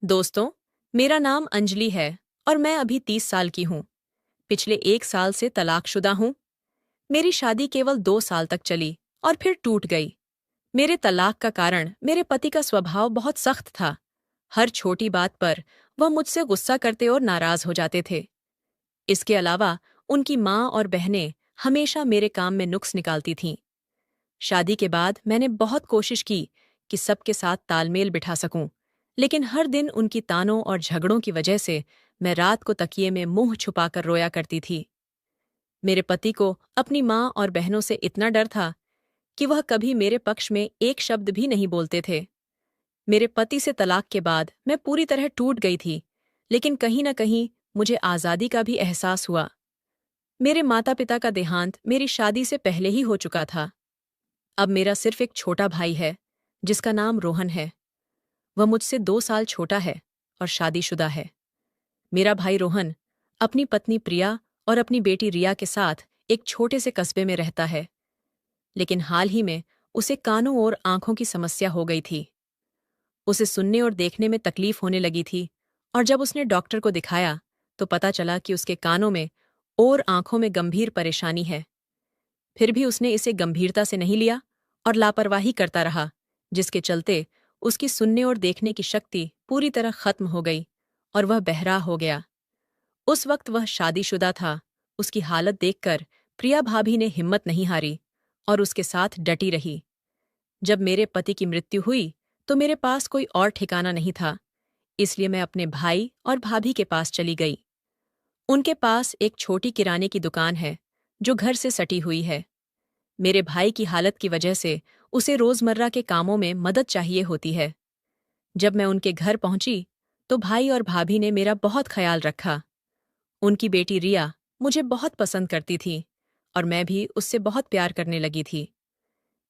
दोस्तों, मेरा नाम अंजलि है और मैं अभी 30 साल की हूँ। पिछले 1 साल से तलाकशुदा हूँ। मेरी शादी केवल 2 साल तक चली और फिर टूट गई। मेरे तलाक का कारण मेरे पति का स्वभाव बहुत सख्त था। हर छोटी बात पर वह मुझसे गुस्सा करते और नाराज हो जाते थे। इसके अलावा उनकी माँ और बहनें हमेशा मेरे काम में नुक्स निकालती थीं। शादी के बाद मैंने बहुत कोशिश की कि सबके साथ तालमेल बिठा सकूं, लेकिन हर दिन उनकी तानों और झगड़ों की वजह से मैं रात को तकिए में मुंह छुपाकर रोया करती थी। मेरे पति को अपनी माँ और बहनों से इतना डर था कि वह कभी मेरे पक्ष में एक शब्द भी नहीं बोलते थे। मेरे पति से तलाक के बाद मैं पूरी तरह टूट गई थी, लेकिन कहीं न कहीं मुझे आज़ादी का भी एहसास हुआ। मेरे माता पिता का देहांत मेरी शादी से पहले ही हो चुका था। अब मेरा सिर्फ एक छोटा भाई है, जिसका नाम रोहन है। वह मुझसे 2 साल छोटा है और शादीशुदा है। मेरा भाई रोहन अपनी पत्नी प्रिया और अपनी बेटी रिया के साथ एक छोटे से कस्बे में रहता है, लेकिन हाल ही में उसे कानों और आंखों की समस्या हो गई थी। उसे सुनने और देखने में तकलीफ होने लगी थी और जब उसने डॉक्टर को दिखाया तो पता चला कि उसके कानों में और आंखों में गंभीर परेशानी है। फिर भी उसने इसे गंभीरता से नहीं लिया और लापरवाही करता रहा, जिसके चलते उसकी सुनने और देखने की शक्ति पूरी तरह खत्म हो गई और वह बहरा हो गया। उस वक्त वह शादीशुदा था। उसकी हालत देखकर प्रिया भाभी ने हिम्मत नहीं हारी और उसके साथ डटी रही। जब मेरे पति की मृत्यु हुई तो मेरे पास कोई और ठिकाना नहीं था, इसलिए मैं अपने भाई और भाभी के पास चली गई। उनके पास एक छोटी किराने की दुकान है जो घर से सटी हुई है। मेरे भाई की हालत की वजह से उसे रोजमर्रा के कामों में मदद चाहिए होती है। जब मैं उनके घर पहुंची तो भाई और भाभी ने मेरा बहुत ख्याल रखा। उनकी बेटी रिया मुझे बहुत पसंद करती थी और मैं भी उससे बहुत प्यार करने लगी थी।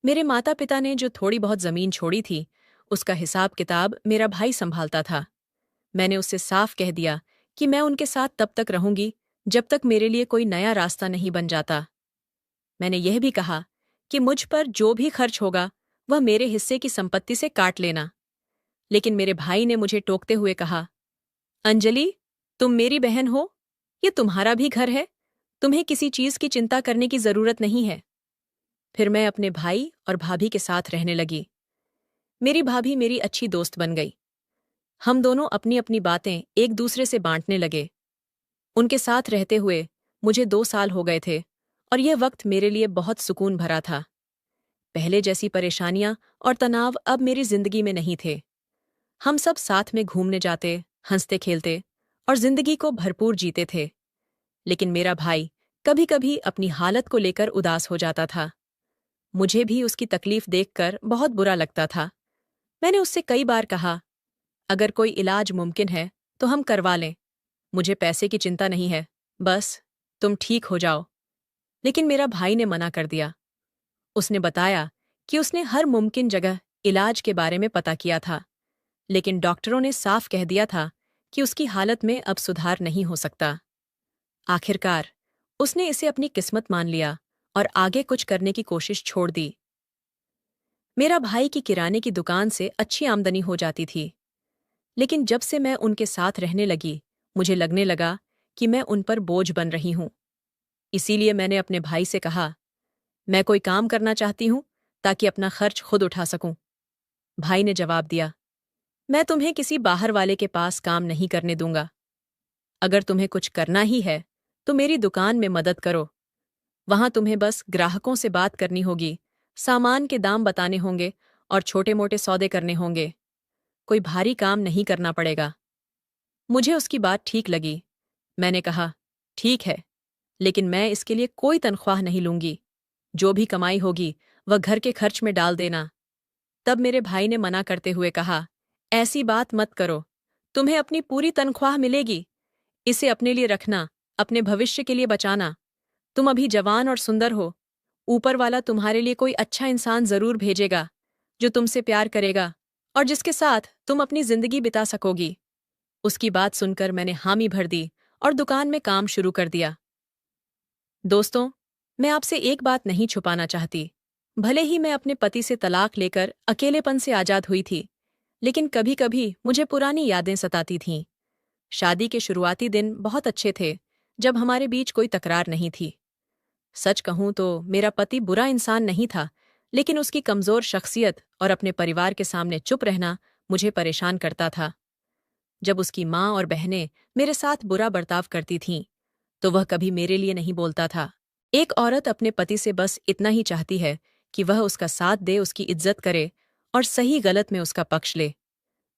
मेरे माता पिता ने जो थोड़ी बहुत जमीन छोड़ी थी, उसका हिसाब किताब मेरा भाई संभालता था। मैंने उससे साफ कह दिया कि मैं उनके साथ तब तक रहूंगी जब तक मेरे लिए कोई नया रास्ता नहीं बन जाता। मैंने यह भी कहा कि मुझ पर जो भी खर्च होगा वह मेरे हिस्से की संपत्ति से काट लेना। लेकिन मेरे भाई ने मुझे टोकते हुए कहा, अंजलि, तुम मेरी बहन हो, ये तुम्हारा भी घर है, तुम्हें किसी चीज की चिंता करने की जरूरत नहीं है। फिर मैं अपने भाई और भाभी के साथ रहने लगी। मेरी भाभी मेरी अच्छी दोस्त बन गई। हम दोनों अपनी अपनी बातें एक दूसरे से बांटने लगे। उनके साथ रहते हुए मुझे 2 साल हो गए थे और यह वक्त मेरे लिए बहुत सुकून भरा था। पहले जैसी परेशानियां और तनाव अब मेरी जिंदगी में नहीं थे। हम सब साथ में घूमने जाते, हंसते खेलते और जिंदगी को भरपूर जीते थे। लेकिन मेरा भाई कभी कभी अपनी हालत को लेकर उदास हो जाता था। मुझे भी उसकी तकलीफ देखकर बहुत बुरा लगता था। मैंने उससे कई बार कहा, अगर कोई इलाज मुमकिन है तो हम करवा लें। मुझे पैसे की चिंता नहीं है, बस तुम ठीक हो जाओ। लेकिन मेरा भाई ने मना कर दिया। उसने बताया कि उसने हर मुमकिन जगह इलाज के बारे में पता किया था, लेकिन डॉक्टरों ने साफ कह दिया था कि उसकी हालत में अब सुधार नहीं हो सकता। आखिरकार उसने इसे अपनी किस्मत मान लिया और आगे कुछ करने की कोशिश छोड़ दी। मेरा भाई की किराने की दुकान से अच्छी आमदनी हो जाती थी, लेकिन जब से मैं उनके साथ रहने लगी मुझे लगने लगा कि मैं उन पर बोझ बन रही हूं। इसीलिए मैंने अपने भाई से कहा, मैं कोई काम करना चाहती हूं ताकि अपना खर्च खुद उठा सकूं। भाई ने जवाब दिया, मैं तुम्हें किसी बाहर वाले के पास काम नहीं करने दूंगा। अगर तुम्हें कुछ करना ही है तो मेरी दुकान में मदद करो। वहां तुम्हें बस ग्राहकों से बात करनी होगी, सामान के दाम बताने होंगे और छोटे मोटे सौदे करने होंगे। कोई भारी काम नहीं करना पड़ेगा। मुझे उसकी बात ठीक लगी। मैंने कहा, ठीक है, लेकिन मैं इसके लिए कोई तनख्वाह नहीं लूंगी। जो भी कमाई होगी वह घर के खर्च में डाल देना। तब मेरे भाई ने मना करते हुए कहा, ऐसी बात मत करो, तुम्हें अपनी पूरी तनख्वाह मिलेगी। इसे अपने लिए रखना, अपने भविष्य के लिए बचाना। तुम अभी जवान और सुंदर हो। ऊपर वाला तुम्हारे लिए कोई अच्छा इंसान जरूर भेजेगा जो तुमसे प्यार करेगा और जिसके साथ तुम अपनी जिंदगी बिता सकोगी। उसकी बात सुनकर मैंने हामी भर दी और दुकान में काम शुरू कर दिया। दोस्तों, मैं आपसे एक बात नहीं छुपाना चाहती। भले ही मैं अपने पति से तलाक लेकर अकेलेपन से आजाद हुई थी, लेकिन कभी कभी मुझे पुरानी यादें सताती थीं। शादी के शुरुआती दिन बहुत अच्छे थे, जब हमारे बीच कोई तकरार नहीं थी। सच कहूं तो मेरा पति बुरा इंसान नहीं था, लेकिन उसकी कमजोर शख्सियत और अपने परिवार के सामने चुप रहना मुझे परेशान करता था। जब उसकी माँ और बहनें मेरे साथ बुरा बर्ताव करती थीं, तो वह कभी मेरे लिए नहीं बोलता था। एक औरत अपने पति से बस इतना ही चाहती है कि वह उसका साथ दे, उसकी इज्जत करे और सही गलत में उसका पक्ष ले।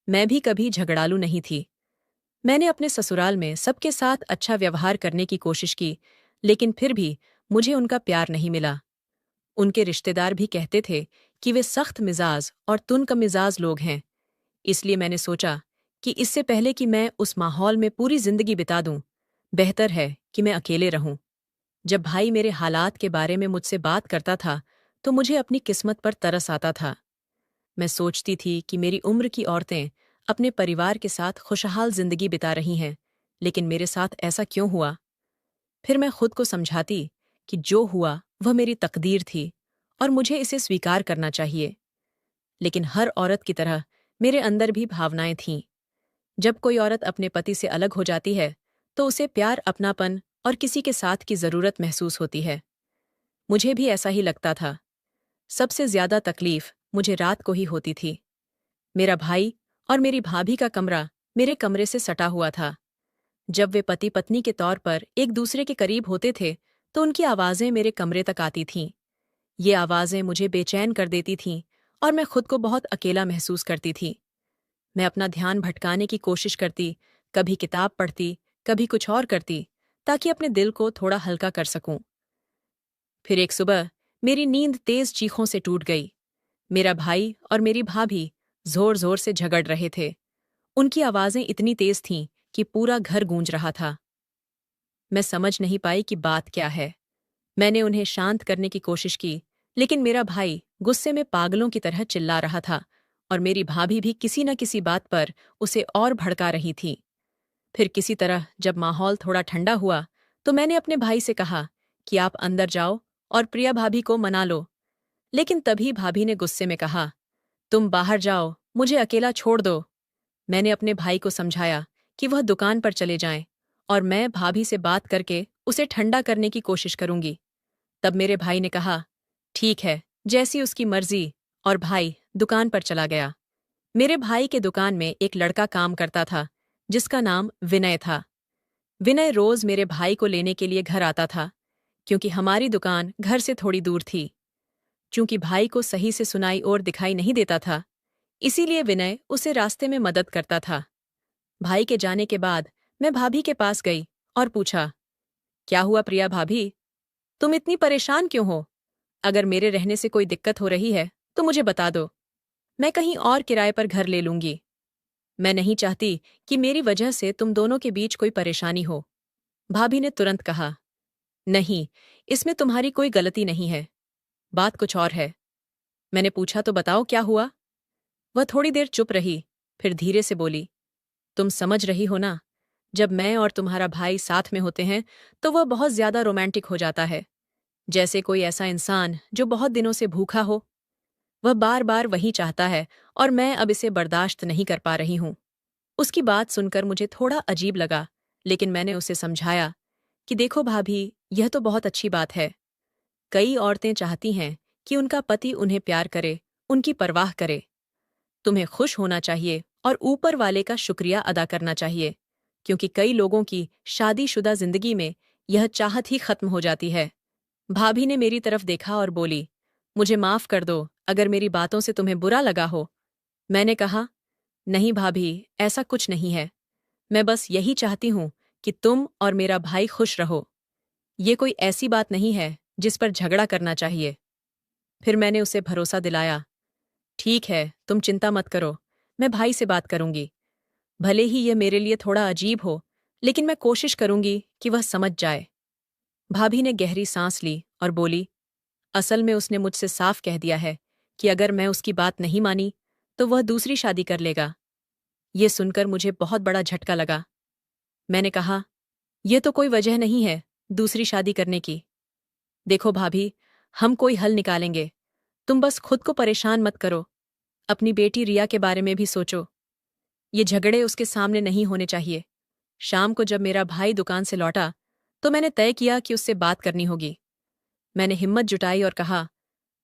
मैं भी कभी झगड़ालू नहीं थी। मैंने अपने ससुराल में सबके साथ अच्छा व्यवहार करने की कोशिश की, लेकिन फिर भी मुझे उनका प्यार नहीं मिला। उनके रिश्तेदार भी कहते थे कि वे सख्त मिजाज और तुनक मिजाज लोग हैं। इसलिए मैंने सोचा कि इससे पहले कि मैं उस माहौल में पूरी जिंदगी बिता दूं, बेहतर है कि मैं अकेले रहूं। जब भाई मेरे हालात के बारे में मुझसे बात करता था, तो मुझे अपनी किस्मत पर तरस आता था। मैं सोचती थी कि मेरी उम्र की औरतें अपने परिवार के साथ खुशहाल जिंदगी बिता रही हैं, लेकिन मेरे साथ ऐसा क्यों हुआ? फिर मैं खुद को समझाती कि जो हुआ वह मेरी तकदीर थी और मुझे इसे स्वीकार करना चाहिए। लेकिन हर औरत की तरह मेरे अंदर भी भावनाएं थीं। जब कोई औरत अपने पति से अलग हो जाती है, तो उसे प्यार, अपनापन और किसी के साथ की जरूरत महसूस होती है। मुझे भी ऐसा ही लगता था। सबसे ज्यादा तकलीफ मुझे रात को ही होती थी। मेरा भाई और मेरी भाभी का कमरा मेरे कमरे से सटा हुआ था। जब वे पति पत्नी के तौर पर एक दूसरे के करीब होते थे, तो उनकी आवाजें मेरे कमरे तक आती थीं। ये आवाजें मुझे बेचैन कर देती थीं और मैं खुद को बहुत अकेला महसूस करती थी। मैं अपना ध्यान भटकाने की कोशिश करती, कभी किताब पढ़ती, कभी कुछ और करती, ताकि अपने दिल को थोड़ा हल्का कर सकूं। फिर एक सुबह मेरी नींद तेज चीखों से टूट गई। मेरा भाई और मेरी भाभी जोर जोर से झगड़ रहे थे। उनकी आवाजें इतनी तेज थीं कि पूरा घर गूंज रहा था। मैं समझ नहीं पाई कि बात क्या है। मैंने उन्हें शांत करने की कोशिश की, लेकिन मेरा भाई गुस्से में पागलों की तरह चिल्ला रहा था और मेरी भाभी भी किसी न किसी बात पर उसे और भड़का रही थी। फिर किसी तरह जब माहौल थोड़ा ठंडा हुआ, तो मैंने अपने भाई से कहा कि आप अंदर जाओ और प्रिया भाभी को मना लो। लेकिन तभी भाभी ने गुस्से में कहा, तुम बाहर जाओ, मुझे अकेला छोड़ दो। मैंने अपने भाई को समझाया कि वह दुकान पर चले जाएं और मैं भाभी से बात करके उसे ठंडा करने की कोशिश करूंगी। तब मेरे भाई ने कहा, ठीक है, जैसी उसकी मर्जी, और भाई दुकान पर चला गया। मेरे भाई के दुकान में एक लड़का काम करता था, जिसका नाम विनय था। विनय रोज मेरे भाई को लेने के लिए घर आता था, क्योंकि हमारी दुकान घर से थोड़ी दूर थी। चूंकि भाई को सही से सुनाई और दिखाई नहीं देता था, इसीलिए विनय उसे रास्ते में मदद करता था। भाई के जाने के बाद मैं भाभी के पास गई और पूछा, क्या हुआ प्रिया भाभी, तुम इतनी परेशान क्यों हो? अगर मेरे रहने से कोई दिक्कत हो रही है, तो मुझे बता दो। मैं कहीं और किराए पर घर ले लूंगी। मैं नहीं चाहती कि मेरी वजह से तुम दोनों के बीच कोई परेशानी हो। भाभी ने तुरंत कहा, नहीं, इसमें तुम्हारी कोई गलती नहीं है। बात कुछ और है। मैंने पूछा, तो बताओ क्या हुआ? वह थोड़ी देर चुप रही, फिर धीरे से बोली, तुम समझ रही हो ना, जब मैं और तुम्हारा भाई साथ में होते हैं, तो वह बहुत ज्यादा रोमांटिक हो जाता है, जैसे कोई ऐसा इंसान जो बहुत दिनों से भूखा हो। वह बार बार वही चाहता है और मैं अब इसे बर्दाश्त नहीं कर पा रही हूं। उसकी बात सुनकर मुझे थोड़ा अजीब लगा, लेकिन मैंने उसे समझाया कि देखो भाभी, यह तो बहुत अच्छी बात है। कई औरतें चाहती हैं कि उनका पति उन्हें प्यार करे, उनकी परवाह करे। तुम्हें खुश होना चाहिए और ऊपर वाले का शुक्रिया अदा करना चाहिए, क्योंकि कई लोगों की शादीशुदा जिंदगी में यह चाहत ही खत्म हो जाती है। भाभी ने मेरी तरफ देखा और बोली, मुझे माफ कर दो अगर मेरी बातों से तुम्हें बुरा लगा हो। मैंने कहा, नहीं भाभी, ऐसा कुछ नहीं है। मैं बस यही चाहती हूं कि तुम और मेरा भाई खुश रहो। ये कोई ऐसी बात नहीं है जिस पर झगड़ा करना चाहिए। फिर मैंने उसे भरोसा दिलाया, ठीक है, तुम चिंता मत करो, मैं भाई से बात करूंगी। भले ही यह मेरे लिए थोड़ा अजीब हो, लेकिन मैं कोशिश करूंगी कि वह समझ जाए। भाभी ने गहरी सांस ली और बोली, असल में उसने मुझसे साफ कह दिया है कि अगर मैं उसकी बात नहीं मानी, तो वह दूसरी शादी कर लेगा। ये सुनकर मुझे बहुत बड़ा झटका लगा। मैंने कहा, यह तो कोई वजह नहीं है दूसरी शादी करने की। देखो भाभी, हम कोई हल निकालेंगे, तुम बस खुद को परेशान मत करो। अपनी बेटी रिया के बारे में भी सोचो। ये झगड़े उसके सामने नहीं होने चाहिए। शाम को जब मेरा भाई दुकान से लौटा तो मैंने तय किया कि उससे बात करनी होगी। मैंने हिम्मत जुटाई और कहा,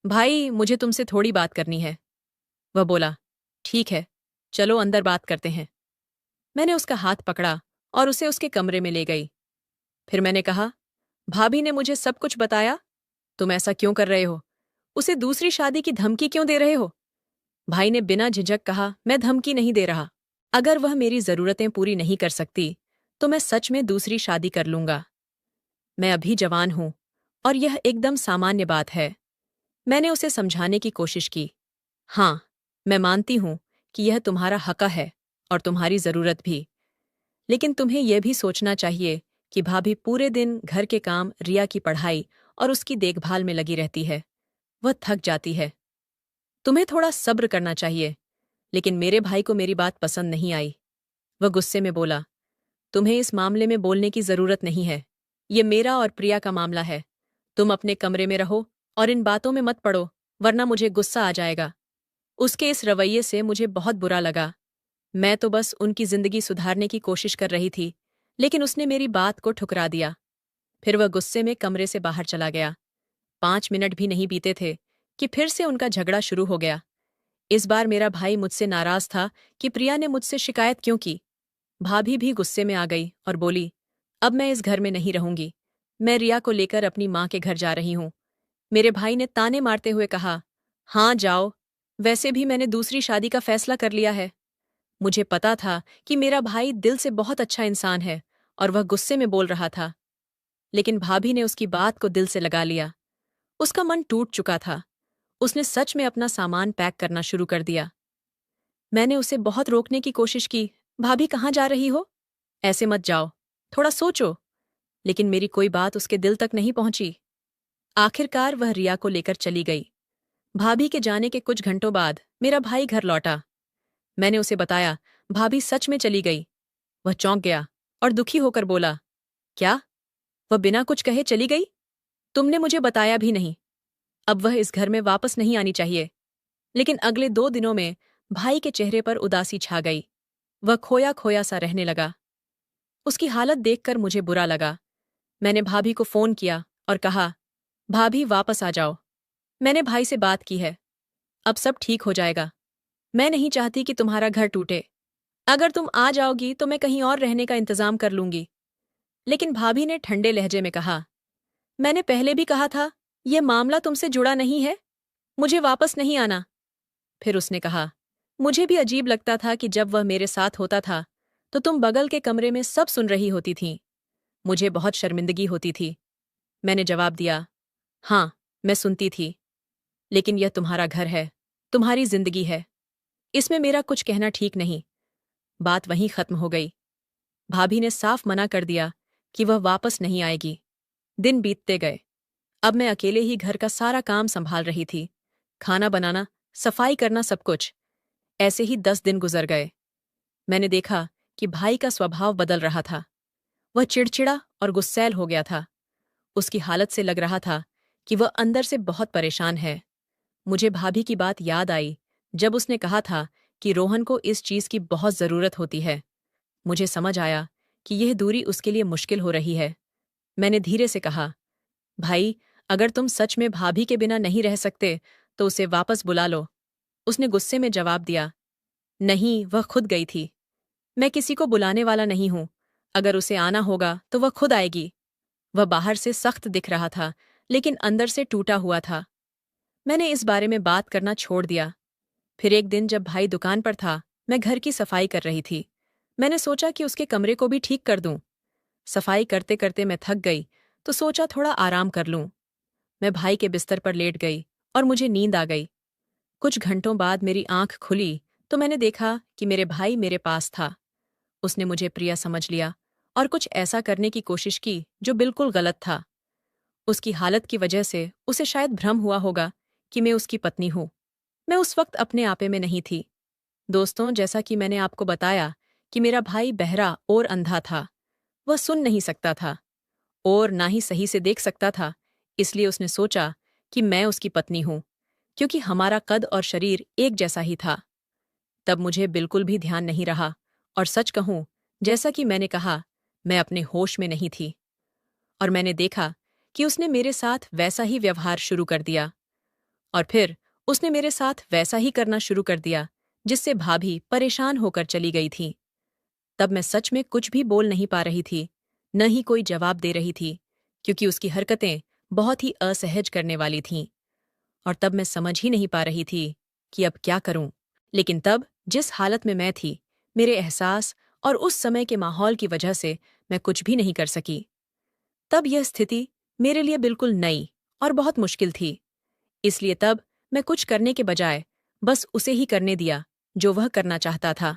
भाई मुझे तुमसे थोड़ी बात करनी है। वह बोला, ठीक है, चलो अंदर बात करते हैं। मैंने उसका हाथ पकड़ा और उसे उसके कमरे में ले गई। फिर मैंने कहा, भाभी ने मुझे सब कुछ बताया। तुम ऐसा क्यों कर रहे हो? उसे दूसरी शादी की धमकी क्यों दे रहे हो? भाई ने बिना झिझक कहा, मैं धमकी नहीं दे रहा। अगर वह मेरी जरूरतें पूरी नहीं कर सकती तो मैं सच में दूसरी शादी कर लूंगा। मैं अभी जवान हूं और यह एकदम सामान्य बात है। मैंने उसे समझाने की कोशिश की। हाँ, मैं मानती हूं कि यह तुम्हारा हक है और तुम्हारी जरूरत भी। लेकिन तुम्हें यह भी सोचना चाहिए कि भाभी पूरे दिन घर के काम, रिया की पढ़ाई और उसकी देखभाल में लगी रहती है। वह थक जाती है। तुम्हें थोड़ा सब्र करना चाहिए। लेकिन मेरे भाई को मेरी बात पसंद नहीं आई। वह गुस्से में बोला, तुम्हें इस मामले में बोलने की जरूरत नहीं है। ये मेरा और प्रिया का मामला है। तुम अपने कमरे में रहो और इन बातों में मत पड़ो, वरना मुझे गुस्सा आ जाएगा। उसके इस रवैये से मुझे बहुत बुरा लगा। मैं तो बस उनकी जिंदगी सुधारने की कोशिश कर रही थी, लेकिन उसने मेरी बात को ठुकरा दिया। फिर वह गुस्से में कमरे से बाहर चला गया। 5 मिनट भी नहीं बीते थे कि फिर से उनका झगड़ा शुरू हो गया। इस बार मेरा भाई मुझसे नाराज था कि प्रिया ने मुझसे शिकायत क्यों की। भाभी भी गुस्से में आ गई और बोली, अब मैं इस घर में नहीं रहूंगी। मैं रिया को लेकर अपनी माँ के घर जा रही हूँ। मेरे भाई ने ताने मारते हुए कहा, हाँ जाओ, वैसे भी मैंने दूसरी शादी का फैसला कर लिया है। मुझे पता था कि मेरा भाई दिल से बहुत अच्छा इंसान है और वह गुस्से में बोल रहा था। लेकिन भाभी ने उसकी बात को दिल से लगा लिया। उसका मन टूट चुका था। उसने सच में अपना सामान पैक करना शुरू कर दिया। मैंने उसे बहुत रोकने की कोशिश की। भाभी कहाँ जा रही हो? ऐसे मत जाओ, थोड़ा सोचो। लेकिन मेरी कोई बात उसके दिल तक नहीं पहुंची। आखिरकार वह रिया को लेकर चली गई। भाभी के जाने के कुछ घंटों बाद मेरा भाई घर लौटा। मैंने उसे बताया, भाभी सच में चली गई। वह चौंक गया और दुखी होकर बोला, क्या? वह बिना कुछ कहे चली गई? तुमने मुझे बताया भी नहीं। अब वह इस घर में वापस नहीं आनी चाहिए। लेकिन अगले 2 दिनों में भाई के चेहरे पर उदासी छा गई। वह खोया खोया सा रहने लगा। उसकी हालत देखकर मुझे बुरा लगा। मैंने भाभी को फोन किया और कहा, भाभी वापस आ जाओ। मैंने भाई से बात की है। अब सब ठीक हो जाएगा। मैं नहीं चाहती कि तुम्हारा घर टूटे। अगर तुम आ जाओगी तो मैं कहीं और रहने का इंतजाम कर लूंगी। लेकिन भाभी ने ठंडे लहजे में कहा, मैंने पहले भी कहा था, यह मामला तुमसे जुड़ा नहीं है। मुझे वापस नहीं आना। फिर उसने कहा, मुझे भी अजीब लगता था कि जब वह मेरे साथ होता था तो तुम बगल के कमरे में सब सुन रही होती थीं। मुझे बहुत शर्मिंदगी होती थी। मैंने जवाब दिया, हाँ, मैं सुनती थी। लेकिन यह तुम्हारा घर है, तुम्हारी जिंदगी है। इसमें मेरा कुछ कहना ठीक नहीं। बात वहीं खत्म हो गई। भाभी ने साफ मना कर दिया कि वह वापस नहीं आएगी। दिन बीतते गए। अब मैं अकेले ही घर का सारा काम संभाल रही थी। खाना बनाना, सफाई करना, सब कुछ। ऐसे ही 10 दिन गुजर गए। मैंने देखा कि भाई का स्वभाव बदल रहा था। वह चिड़चिड़ा और गुस्सैल हो गया था। उसकी हालत से लग रहा था कि वह अंदर से बहुत परेशान है। मुझे भाभी की बात याद आई जब उसने कहा था कि रोहन को इस चीज की बहुत जरूरत होती है। मुझे समझ आया कि यह दूरी उसके लिए मुश्किल हो रही है। मैंने धीरे से कहा, भाई, अगर तुम सच में भाभी के बिना नहीं रह सकते तो उसे वापस बुला लो। उसने गुस्से में जवाब दिया, नहीं, वह खुद गई थी। मैं किसी को बुलाने वाला नहीं हूं। अगर उसे आना होगा तो वह खुद आएगी। वह बाहर से सख्त दिख रहा था, लेकिन अंदर से टूटा हुआ था। मैंने इस बारे में बात करना छोड़ दिया। फिर एक दिन जब भाई दुकान पर था, मैं घर की सफाई कर रही थी। मैंने सोचा कि उसके कमरे को भी ठीक कर दूं। सफाई करते करते मैं थक गई तो सोचा थोड़ा आराम कर लूं। मैं भाई के बिस्तर पर लेट गई और मुझे नींद आ गई। कुछ घंटों बाद मेरी आंख खुली तो मैंने देखा कि मेरे भाई मेरे पास था। उसने मुझे प्रिया समझ लिया और कुछ ऐसा करने की कोशिश की जो बिल्कुल गलत था। उसकी हालत की वजह से उसे शायद भ्रम हुआ होगा कि मैं उसकी पत्नी हूं। मैं उस वक्त अपने आपे में नहीं थी। दोस्तों, जैसा कि मैंने आपको बताया कि मेरा भाई बहरा और अंधा था। वह सुन नहीं सकता था और ना ही सही से देख सकता था। इसलिए उसने सोचा कि मैं उसकी पत्नी हूं, क्योंकि हमारा कद और शरीर एक जैसा ही था। तब मुझे बिल्कुल भी ध्यान नहीं रहा, और सच कहूं, जैसा कि मैंने कहा, मैं अपने होश में नहीं थी। और मैंने देखा कि उसने मेरे साथ वैसा ही व्यवहार शुरू कर दिया, और फिर उसने मेरे साथ वैसा ही करना शुरू कर दिया जिससे भाभी परेशान होकर चली गई थी। तब मैं सच में कुछ भी बोल नहीं पा रही थी, न ही कोई जवाब दे रही थी, क्योंकि उसकी हरकतें बहुत ही असहज करने वाली थीं। और तब मैं समझ ही नहीं पा रही थी कि अब क्या करूं। लेकिन तब जिस हालत में मैं थी, मेरे एहसास और उस समय के माहौल की वजह से मैं कुछ भी नहीं कर सकी। तब यह स्थिति मेरे लिए बिल्कुल नई और बहुत मुश्किल थी। इसलिए तब मैं कुछ करने के बजाय बस उसे ही करने दिया जो वह करना चाहता था।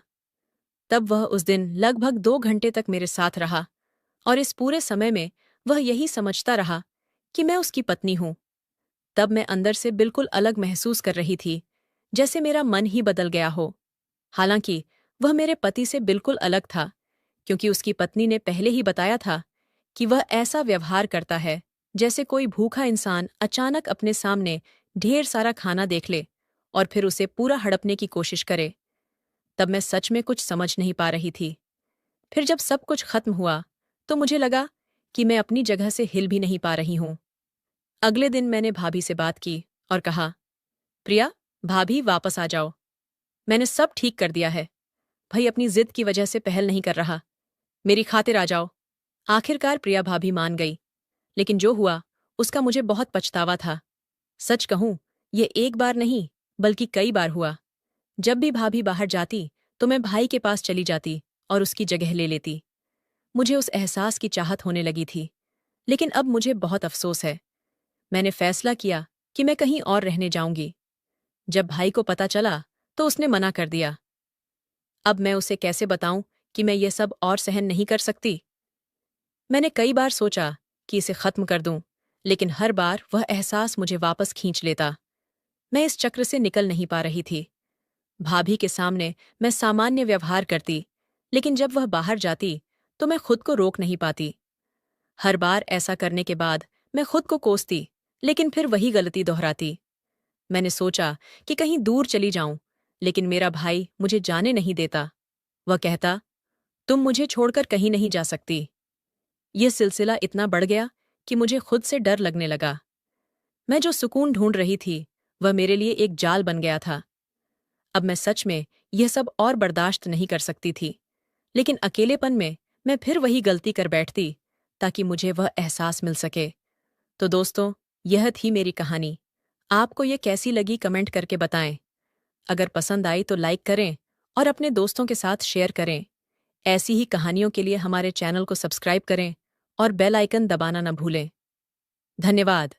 तब वह उस दिन लगभग 2 घंटे तक मेरे साथ रहा, और इस पूरे समय में वह यही समझता रहा कि मैं उसकी पत्नी हूं। तब मैं अंदर से बिल्कुल अलग महसूस कर रही थी, जैसे मेरा मन ही बदल गया हो। हालांकि वह मेरे पति से बिल्कुल अलग था, क्योंकि उसकी पत्नी ने पहले ही बताया था कि वह ऐसा व्यवहार करता है जैसे कोई भूखा इंसान अचानक अपने सामने ढेर सारा खाना देख ले और फिर उसे पूरा हड़पने की कोशिश करे। तब मैं सच में कुछ समझ नहीं पा रही थी। फिर जब सब कुछ खत्म हुआ, तो मुझे लगा कि मैं अपनी जगह से हिल भी नहीं पा रही हूं। अगले दिन मैंने भाभी से बात की और कहा, प्रिया, भाभी वापस आ जाओ। मैंने सब ठीक कर दिया है। भाई अपनी जिद की वजह से पहल नहीं कर रहा। मेरी खातिर आ जाओ। आखिरकार प्रिया भाभी मान गई, लेकिन जो हुआ उसका मुझे बहुत पछतावा था। सच कहूं, ये एक बार नहीं बल्कि कई बार हुआ। जब भी भाभी बाहर जाती तो मैं भाई के पास चली जाती और उसकी जगह ले लेती। मुझे उस एहसास की चाहत होने लगी थी, लेकिन अब मुझे बहुत अफसोस है। मैंने फैसला किया कि मैं कहीं और रहने जाऊंगी। जब भाई को पता चला तो उसने मना कर दिया। अब मैं उसे कैसे बताऊं कि मैं ये सब और सहन नहीं कर सकती। मैंने कई बार सोचा कि इसे खत्म कर दूं, लेकिन हर बार वह एहसास मुझे वापस खींच लेता। मैं इस चक्र से निकल नहीं पा रही थी। भाभी के सामने मैं सामान्य व्यवहार करती, लेकिन जब वह बाहर जाती तो मैं खुद को रोक नहीं पाती। हर बार ऐसा करने के बाद मैं खुद को कोसती, लेकिन फिर वही गलती दोहराती। मैंने सोचा कि कहीं दूर चली जाऊं, लेकिन मेरा भाई मुझे जाने नहीं देता। वह कहता, तुम मुझे छोड़कर कहीं नहीं जा सकती। यह सिलसिला इतना बढ़ गया कि मुझे खुद से डर लगने लगा। मैं जो सुकून ढूंढ रही थी, वह मेरे लिए एक जाल बन गया था। अब मैं सच में यह सब और बर्दाश्त नहीं कर सकती थी, लेकिन अकेलेपन में मैं फिर वही गलती कर बैठती ताकि मुझे वह एहसास मिल सके। तो दोस्तों, यह थी मेरी कहानी। आपको ये कैसी लगी कमेंट करके बताएं। अगर पसंद आई तो लाइक करें और अपने दोस्तों के साथ शेयर करें। ऐसी ही कहानियों के लिए हमारे चैनल को सब्सक्राइब करें और बेल आइकन दबाना न भूलें। धन्यवाद।